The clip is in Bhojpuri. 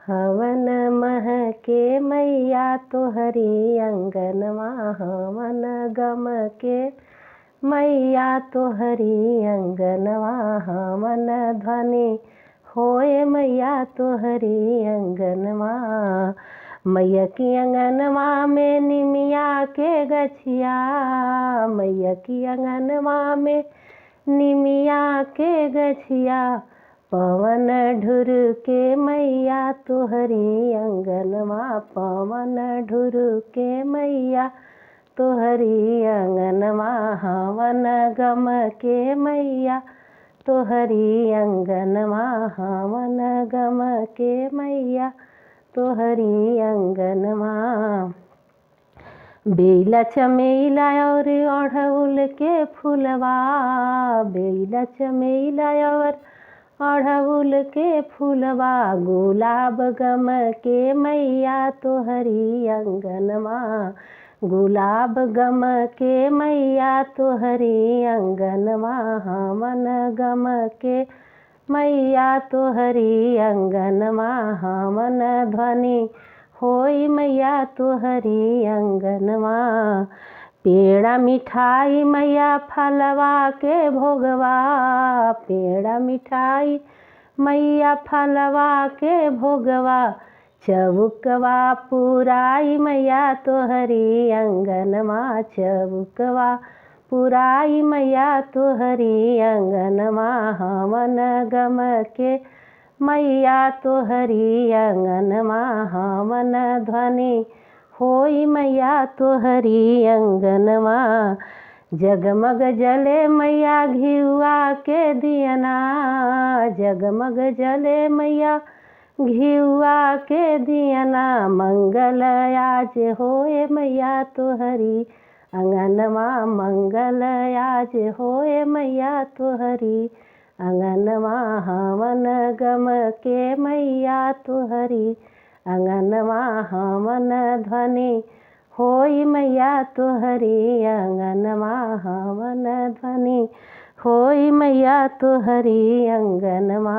हवन महके मैया तोहरी अंगनवा, हवन गमके मैया तोहरी अंगनवा, हवन ध्वनि होए मैया तोहरी अंगनवा। मैया की अंगनवा में निमिया के गछिया, मैया की अंगनवा में निमिया के गछिया, पवन ढुर के मैया तोहरी अंगनवा, पवन ढुर के मैया तोहरी अंगनवा, हवन गम के मैया तोहरी अंगनवा, हवन गम के मैया तोहरी अंगनवा। बेला चमेला और अड़हुल के फूलवा, बेला चमेला और अड़हुल के फूलवा, गुलाब गम के मैया तोहरी अंगनवा, गुलाब गम के मैया तोहरी अंगनवा, हवन गम के मैया तोहरी अंगनवा, हवन ध्वनि होई मैया तोहरी अंगनवा। पेड़ा मिठाई मैया फलवा के भोगवा, पेड़ा मिठाई मैया फलवा के भोगवा, चौकवा पुराई मैया तोहरी अंगनवा, चौकवा पुराई मैया तोहरी अंगनवा, हवन गम के मैया तोहरी अंगनवा, हवन ध्वनि होई मैया तोहरी अंगनवा। जगमग जले मैया घिउआ के दियना, जगमग जले मैया घिउआ के दियना, मंगल आज होए मैया तोहरी अंगनवा, मंगल आज होए मैया तोहरी अंगनवा, हवन गम के मैया तोहरी अंगनवा, हवन ध्वनि होई मैया तोहरी अंगनवा, हवन ध्वनि होई मैया तोहरी अंगनवा।